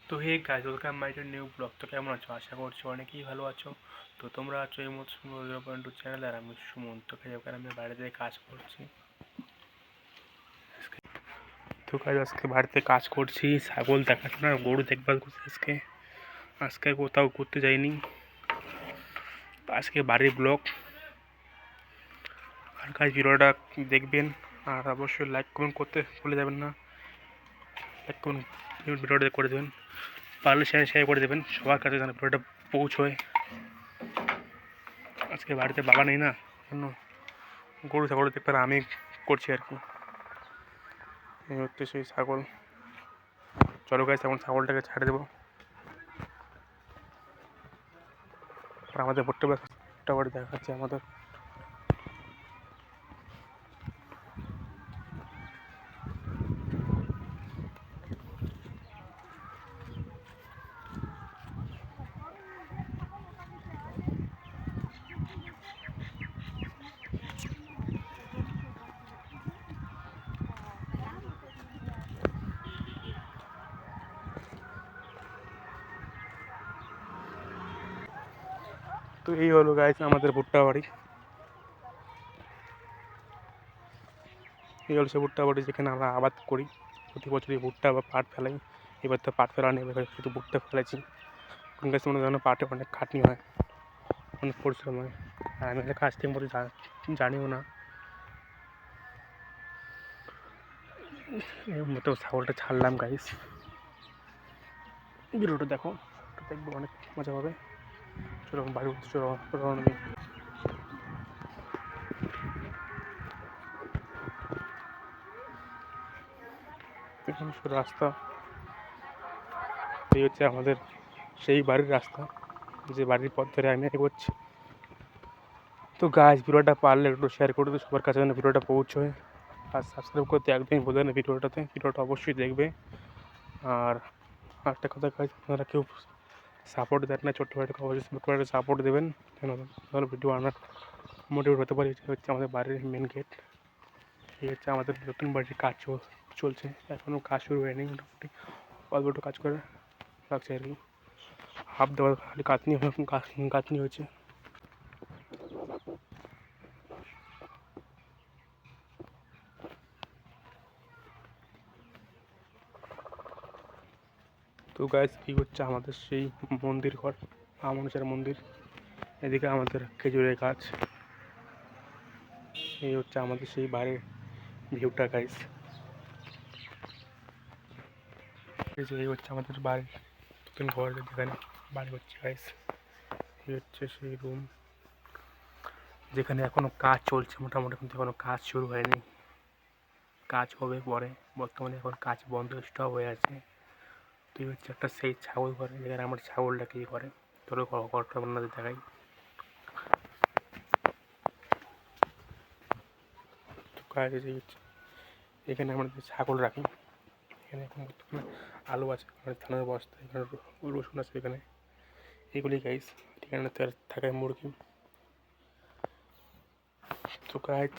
তো hey guys, welcome my to new blog. তো কেমন আছো? আশা করছি অনেকেই ভালো আছো। তো তোমরা আছো এই মতো 0.2 চ্যানেল, আর আমি সুমন। তো ওখানে আমি বাইরে থেকে কাজ করছি। তো কাজ আজকে বাড়িতে কাজ করছি, ছাগল দেখাশোনা, গরু দেখভাল করছি। আজকে কোথাও ঘুরতে যাইনি। আজকে বাড়ির ব্লগ। আর কাজ ভিডিওটা দেখবেন, আর অবশ্যই লাইক কমেন্ট করতে ভুলে যাবেন না। লাইক কমেন্ট ভিডিওটা করে দেবেন, পারলে শেয়ার করে দেবেন সবার কাছে যেন ভিডিওটা পৌঁছয়। আজকে বাড়িতে বাবা নেই না, জন্য গরু ছাগল দেখতে আমি করছি আর কি। এই হচ্ছে সেই ছাগল। চলো গাইস, এখন ছাগলটাকে ছাড়ে দেবো। আর আমাদের ভুট্টা বাড়ি দেখাচ্ছে আমাদের। তো এই হলো গাইস আমাদের ভুট্টা বাড়ি। এই হলো সে ভুট্টা বাড়ি যেখানে আমরা আবাদ করি। প্রতি বছরই ভুট্টা বা পাট ফেলাই। এবার তো পাট ফেলা নেই, এবার শুধু ভুট্টা ফেলেছি। কোন গাছ মনে জানো, পাটে অনেক খাটনি হয়, অনেক পরিশ্রম হয়। আর আমি কাজ ঠিক মতো জানিও না। এই মতো ছাগলটা ছাড়লাম গাইস। ভিডিওটা দেখো, দেখবো, অনেক মজা হবে। চলো বাড়ি চলো রওনা দিই। এখানে শুধু রাস্তা। এই হচ্ছে আমাদের সেই বাড়ির রাস্তা, যে বাড়ির পথ ধরে আমি এগোচ্ছি। তো গাছ ভিডিওটা পারলে একটু শেয়ার করে দিও সবার কাছে যেন ভিডিওটা পৌঁছয়। আর সাবস্ক্রাইব করতে একদমই ভুলে না ভিডিওটা অবশ্যই দেখবে। আর আরেকটা কথা গাইজ, আপনারা কেউ সাপোর্ট দেন না, ছোট্ট ভাইটাকে অবশ্যই সাপোর্ট দেবেন যেন ভালো ভিডিও আনার মোটিভেট হতে পারি। এটা হচ্ছে আমাদের বাড়ির মেন গেট। এই হচ্ছে আমাদের নতুন বাড়ির কাজ চলছে, এখনও কাজ শুরু হয়নি। মোটামুটি অল্প একটু কাজ করে রাখছে আর কি। হাফ দেওয়ার খালি কাতনি হয়েছে। তো গাইজ এই হচ্ছে আমাদের সেই মন্দির ঘর, মানুষের মন্দির। এদিকে আমাদের খেজুরের গাছ। এই হচ্ছে আমাদের সেই বাড়ির ভিউটা গাইজ। এই হচ্ছে আমাদের বাড়ির নতুন ঘর যেখানে বাড়ি হচ্ছে গাইজ। এই হচ্ছে সেই রুম যেখানে এখনো কাজ চলছে মোটামুটি, কিন্তু এখনো কাজ শুরু হয়নি। কাজ হবে পরে, বর্তমানে এখন কাজ বন্ধ, স্টপ হয়ে আছে। তো এই হচ্ছে একটা সেই ছাগল ঘর, যেখানে আমার ছাগলটাকে ইয়ে করে। চলো ঘরটা আপনাদের দেখাই। তো কাজ হচ্ছে এখানে আমরা ছাগল রাখি। এখানে এখন বর্তমানে আলু আছে, ধানের বস্তা, এখানে রসুন আছে এখানে। এগুলি গাইস এখানে থাকে মুরগি। তো কাজ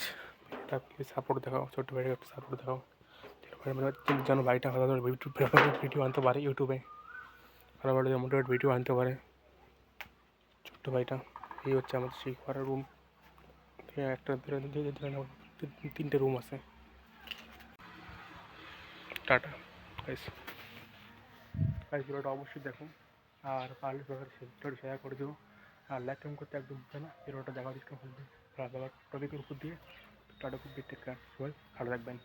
সাপোর্ট দেখাও, ছোট্ট ভাইকে একটু সাপোর্ট দেখাও যেন বাড়িটা ভালো ভিডিও আনতে পারে ইউটিউবে, ভালো ভালো মোটিভেট ভিডিও আনতে পারে ছোট্ট ভাইটা। এই হচ্ছে আমাদের সেই ঘরের রুম। একটা তিনটে রুম আছে। টাটা গাইস, ভিডিওটা অবশ্যই দেখুন। আর পারলে ভিডিওটা শেয়ার করে দেবো। আর লাইক কমেন্ট করতে একদম ভুলবে না। ভিডিওটা দেখার চেষ্টা করবে টপিকের উপর দিয়ে। টাটা, খুব টেক কেয়ার, সবাই ভালো থাকবেন।